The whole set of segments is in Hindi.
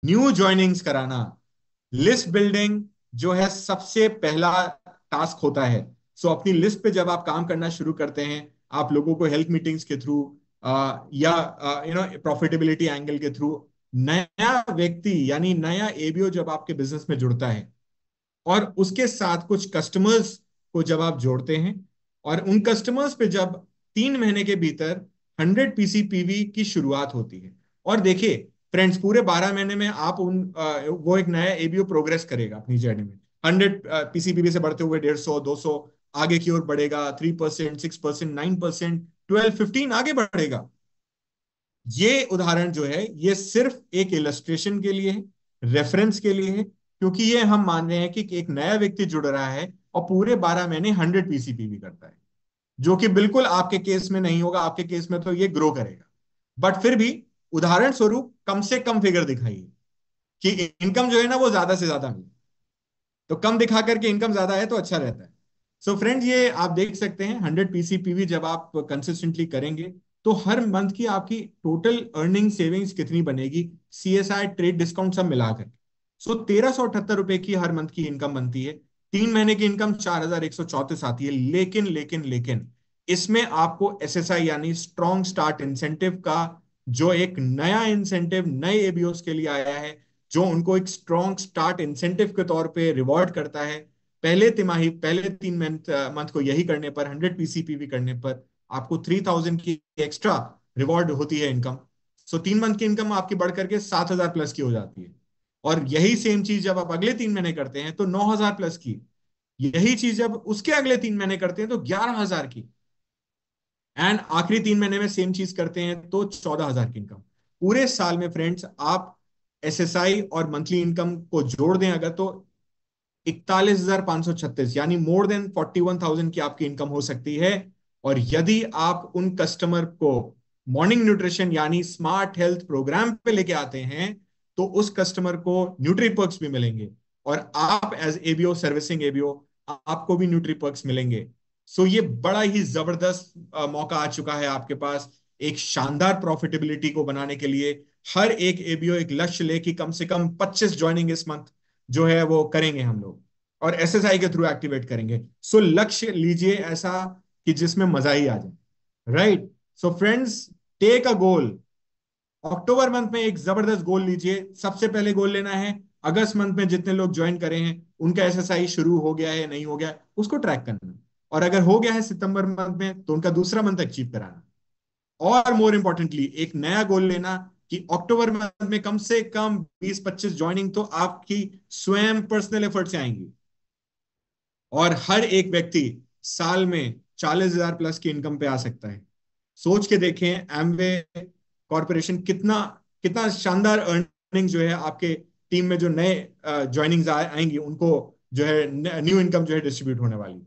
न्यू ज्वाइनिंग्स कराना, लिस्ट बिल्डिंग जो है सबसे पहला टास्क होता है। सो अपनी लिस्ट पे जब आप काम करना शुरू करते हैं, आप लोगों को हेल्थ मीटिंग्स के थ्रू या प्रॉफिटेबिलिटी एंगल के थ्रू, नया व्यक्ति यानी नया एबीओ जब आपके बिजनेस में जुड़ता है और उसके साथ कुछ कस्टमर्स को जब आप जोड़ते हैं, और उन कस्टमर्स पे जब 3 महीने के भीतर 100 पीसीपीवी की शुरुआत होती है। और देखिए फ्रेंड्स, पूरे 12 महीने में आप वो एक नया एबीओ प्रोग्रेस करेगा अपनी जर्नी में। 100 पीसीपीवी से बढ़ते हुए 150, 200 आगे की ओर बढ़ेगा, 3%, 6%, 9%, 12, 15 आगे बढ़ेगा। ये उदाहरण जो है ये सिर्फ एक इलस्ट्रेशन के लिए है, रेफरेंस के लिए है, क्योंकि ये हम मान रहे हैं कि एक नया व्यक्ति जुड़ रहा है और पूरे 12 महीने 100 पीसीपीवी करता है, जो कि बिल्कुल आपके केस में नहीं होगा। आपके केस में तो ये ग्रो करेगा, बट फिर भी उदाहरण स्वरूप कम से कम फिगर दिखाइए कि इनकम जो है ना वो ज्यादा से ज्यादा मिले। तो कम दिखा करके इनकम ज्यादा है तो अच्छा रहता है। सो फ्रेंड्स, ये आप देख सकते हैं 100 पीसीपीवी जब आप कंसिस्टेंटली करेंगे तो हर मंथ की आपकी टोटल अर्निंग सेविंग्स कितनी बनेगी, सीएसआई ट्रेड डिस्काउंट सब मिलाकर। सो 1378 रुपए की हर मंथ की इनकम बनती है। 3 महीने की इनकम 4134 आती है। लेकिन लेकिन लेकिन इसमें आपको एसएसआई यानी स्ट्रॉन्ग स्टार्ट इंसेंटिव का, जो एक नया इंसेंटिव नए एबीओस के लिए आया है, जो उनको एक स्ट्रॉन्ग स्टार्ट इंसेंटिव के तौर पे रिवॉर्ड करता है। पहले तिमाही, पहले 3 मंथ मंथ को यही करने पर, 100 पीसीपीवी करने पर आपको 3000 की एक्स्ट्रा रिवॉर्ड होती है इनकम। सो 3 मंथ की इनकम आपकी बढ़ करके 7000 प्लस की हो जाती है। और यही सेम चीज जब आप अगले 3 महीने करते हैं तो 9000 प्लस की। यही चीज जब उसके अगले 3 महीने करते हैं तो 11000 की। एंड आखिरी 3 महीने में सेम चीज करते हैं तो 14000 की इनकम। पूरे साल में फ्रेंड्स आप एसएसआई और मंथली इनकम को जोड़ दें अगर, तो 41,536 यानी मोर देन 41,000 की आपकी इनकम हो सकती है। और यदि आप उन कस्टमर को मॉर्निंग न्यूट्रिशन यानी स्मार्ट हेल्थ प्रोग्राम पे लेके आते हैं, तो उस कस्टमर को न्यूट्री पर्क्स भी मिलेंगे। और आप एज एबीओ, सर्विसिंग एबीओ, आपको भी न्यूट्री पर्क्स मिलेंगे। सो ये बड़ा ही जबरदस्त मौका आ चुका है आपके पास एक शानदार प्रॉफिटेबिलिटी को बनाने के लिए। हर एक एबीओ एक लक्ष्य ले कि कम से कम 25 ज्वाइनिंग इस मंथ जो है वो करेंगे हम लोग, और एसएसआई के थ्रू एक्टिवेट करेंगे। सो लक्ष्य लीजिए ऐसा कि जिसमें मजा ही आ जाए, right? So friends, take a goal. अक्टूबर मंथ में एक जबरदस्त गोल लीजिए। सबसे पहले गोल लेना है अगस्त मंथ में जितने लोग ज्वाइन करे हैं उनका एसएसआई शुरू हो गया है नहीं हो गया, उसको ट्रैक करना। और अगर हो गया है सितंबर मंथ में तो उनका दूसरा मंथ अचीव कराना। और मोर इंपॉर्टेंटली एक नया गोल लेना कि अक्टूबर मंथ में कम से कम 20-25 ज्वाइनिंग तो आपकी स्वयं पर्सनल एफर्ट से आएंगी। और हर एक व्यक्ति साल में 40,000 प्लस की इनकम पे आ सकता है। सोच के देखें एमवे कॉरपोरेशन कितना कितना शानदार अर्निंग जो है आपके टीम में जो नए ज्वाइनिंग्स आएंगी उनको जो है न्यू इनकम जो है डिस्ट्रीब्यूट होने वाली।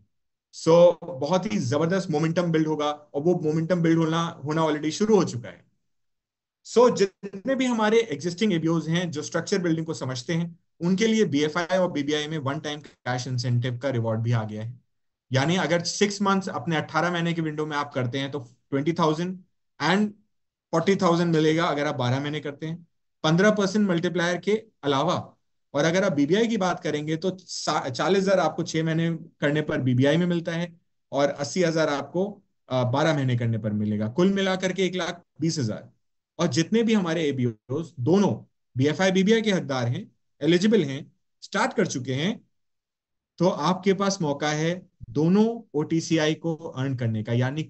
सो बहुत ही जबरदस्त मोमेंटम बिल्ड होगा, और वो मोमेंटम बिल्ड होना होना ऑलरेडी शुरू हो चुका है। जितने भी हमारे एग्जिस्टिंग एबीओज हैं जो स्ट्रक्चर बिल्डिंग को समझते हैं, उनके लिए बीएफआई और बीबीआई में वन टाइम कैश इंसेंटिव का रिवॉर्ड भी आ गया है। यानी अगर 6 मंथ्स अपने 18 महीने की विंडो में आप करते हैं तो 20,000 एंड 40,000 मिलेगा। अगर आप 12 महीने करते हैं 15% मल्टीप्लायर के अलावा। और अगर आप बीबीआई की बात करेंगे तो 40,000 आपको 6 महीने करने पर बीबीआई में मिलता है, और 80,000 आपको 12 महीने करने पर मिलेगा। कुल मिलाकर के 1,20,000। और जितने भी हमारे एबीओ दोनों बीएफआई बीबीआई के हकदार हैं, एलिजिबल हैं, स्टार्ट कर चुके हैं, तो आपके पास मौका है दोनों ओटीसीआई को अर्न करने का। यानी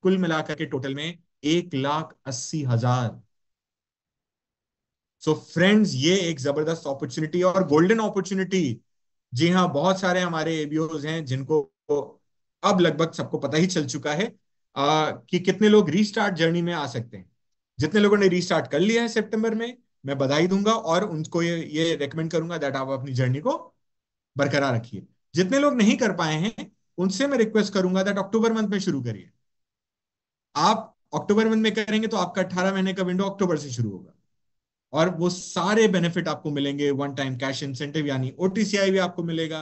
कुल मिलाकर के टोटल में 1,80,000। सो फ्रेंड्स, ये एक जबरदस्त अपॉर्चुनिटी और गोल्डन अपॉर्चुनिटी। जी हाँ, बहुत सारे हमारे एबीओज हैं जिनको अब लगभग सबको पता ही चल चुका है कि कितने लोग रीस्टार्ट जर्नी में आ सकते हैं। जितने लोगों ने रीस्टार्ट कर लिया है सितंबर में, मैं बधाई दूंगा और उनको ये रेकमेंड करूंगा दैट आप अपनी जर्नी को बरकरार रखिए। जितने लोग नहीं कर पाए हैं उनसे मैं रिक्वेस्ट करूंगा दैट अक्टूबर मंथ में शुरू करिए। आप अक्टूबर मंथ में करेंगे तो आपका 18 महीने का विंडो अक्टूबर से शुरू होगा, और वो सारे बेनिफिट आपको मिलेंगे। वन टाइम कैश इंसेंटिव यानी ओटीसीआई भी आपको मिलेगा,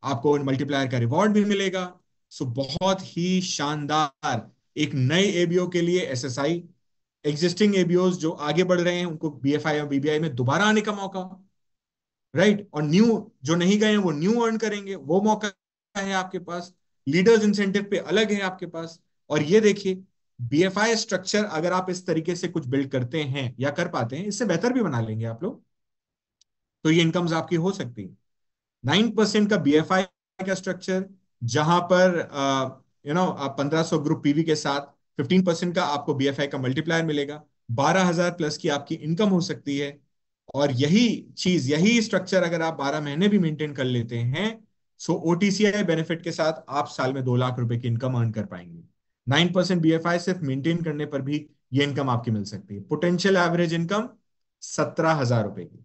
आपको मल्टीप्लायर का रिवॉर्ड भी मिलेगा। सो बहुत ही शानदार एक नए एबीओ के लिए एसएसआई, एग्जिस्टिंग एबीओज जो आगे बढ़ रहे हैं उनको बीएफआई और बीबीआई में दोबारा आने का मौका, राइट। और न्यू जो नहीं गए हैं वो न्यू अर्न करेंगे, वो मौका है आपके पास। लीडर्स इंसेंटिव पे अलग है आपके पास। और ये देखिए, बीएफआई स्ट्रक्चर अगर आप इस तरीके से कुछ बिल्ड करते हैं या कर पाते हैं, इससे बेहतर भी बना लेंगे आप लोग, तो ये इनकम्स आपकी हो सकती है। 9% का बीएफआई का स्ट्रक्चर, जहां पर आप 1500 ग्रुप पीवी के साथ 15% का आपको बीएफआई का मल्टीप्लायर मिलेगा, 12,000 प्लस की आपकी इनकम हो सकती है। और यही स्ट्रक्चर अगर आप 12 महीने भी मेंटेन कर लेते हैं, सो ओटीसीआई बेनिफिट के साथ आप साल में 2 लाख रुपए की इनकम अर्न कर पाएंगे। 9% बीएफआई सिर्फ मेंटेन करने पर भी ये इनकम आपकी मिल सकती है। पोटेंशियल एवरेज इनकम 17,000 रुपए की।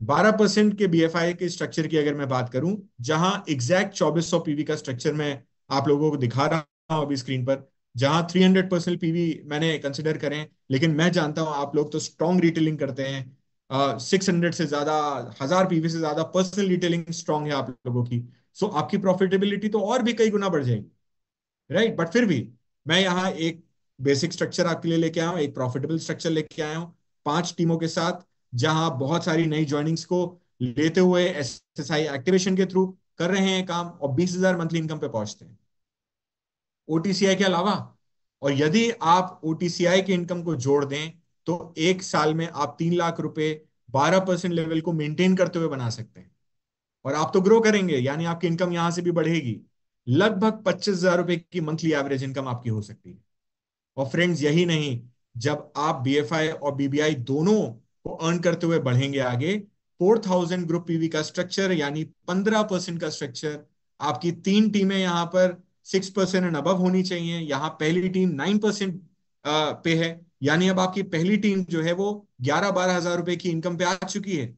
12% के बीएफआई के स्ट्रक्चर की अगर मैं बात करूं, जहां एग्जैक्ट 2400 पीवी का स्ट्रक्चर मैं आप लोगों को दिखा रहा हूं अभी स्क्रीन पर, जहां 300% पीवी मैंने कंसिडर करें, लेकिन मैं जानता हूं आप लोग तो स्ट्रॉन्ग रिटेलिंग करते हैं, 600 से ज्यादा, 1000 पीवी से ज्यादा पर्सनल रिटेलिंग स्ट्रॉन्ग है आप लोगों की। सो आपकी प्रॉफिटेबिलिटी तो और भी कई गुना बढ़ जाएगी, राइट। बट फिर भी मैं यहाँ एक बेसिक स्ट्रक्चर आपके लिए लेके आया हूँ, एक प्रॉफिटेबल स्ट्रक्चर लेके आया हूँ 5 टीमों के साथ, जहां बहुत सारी नई ज्वाइनिंग्स को लेते हुए एसएसआई एक्टिवेशन के थ्रू कर रहे हैं काम, और 20,000 मंथली इनकम पे पहुंचते हैं ओटीसीआई के अलावा। और यदि आप ओटीसीआई की इनकम को जोड़ दें, तो एक साल में आप 3 लाख रुपए 12% लेवल को मेंटेन करते हुए बना सकते हैं। और आप तो ग्रो करेंगे, यानी आपकी इनकम यहां से भी बढ़ेगी। लगभग 25,000 रुपए की मंथली एवरेज इनकम आपकी हो सकती है। और फ्रेंड्स, यही नहीं, जब आप बीएफआई और बीबीआई दोनों को अर्न करते हुए बढ़ेंगे आगे, 4,000 ग्रुप पीवी का स्ट्रक्चर यानी 15% का स्ट्रक्चर, आपकी 3 टीमें यहां पर 6% एंड अबव होनी चाहिए। यहां पहली टीम 9% पे है, यानी अब आपकी पहली टीम जो है वो 11-12 हजार रुपए की इनकम पे आ चुकी है।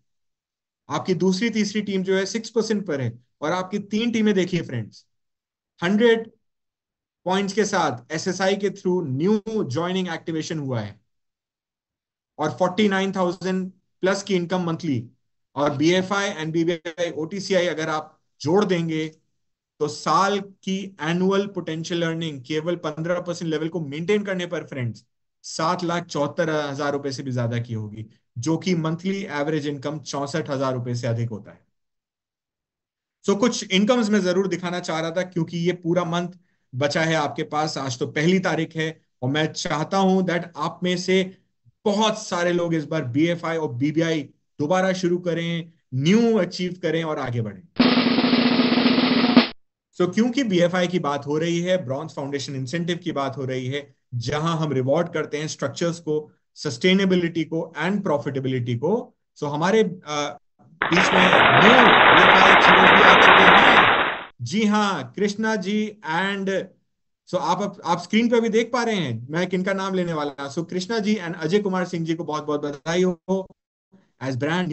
आपकी दूसरी तीसरी टीम जो है 6% पर है। और आपकी 3 टीमें देखिए फ्रेंड्स, 100 पॉइंट्स के साथ एसएसआई के थ्रू न्यू ज्वाइनिंग एक्टिवेशन हुआ है, और 49,000 प्लस की इनकम मंथली। और बीएफआई एंड बीबीआई ओटीसीआई अगर आप जोड़ देंगे, तो साल की एनुअल पोटेंशियल अर्निंग केवल 15% लेवल को मेंटेन करने पर फ्रेंड्स 7,74,000 रुपए से भी ज्यादा की होगी, जो कि मंथली एवरेज इनकम 64,000 रुपए से अधिक होता है। सो कुछ इनकम्स मैं जरूर दिखाना चाह रहा था, क्योंकि ये पूरा मंथ बचा है आपके पास। आज तो पहली तारीख है, और मैं चाहता हूं दैट आप में से बहुत सारे लोग इस बार बीएफआई और बीबीआई दोबारा शुरू करें, न्यू अचीव करें और आगे बढ़ें। क्योंकि बीएफआई की बात हो रही है, ब्रॉन्ज फाउंडेशन इंसेंटिव की बात हो रही है, जहां हम रिवॉर्ड करते हैं स्ट्रक्चर्स को, सस्टेनेबिलिटी को एंड प्रॉफिटेबिलिटी को। हमारे बीच में न्यू बीएफआई अचीवर्स भी आ चुके हैं। जी हाँ, कृष्णा जी एंड आप स्क्रीन पे भी देख पा रहे हैं मैं किनका नाम लेने वाला। कृष्णा जी एंड अजय कुमार सिंह जी को बहुत बहुत बधाई हो एज ब्रांड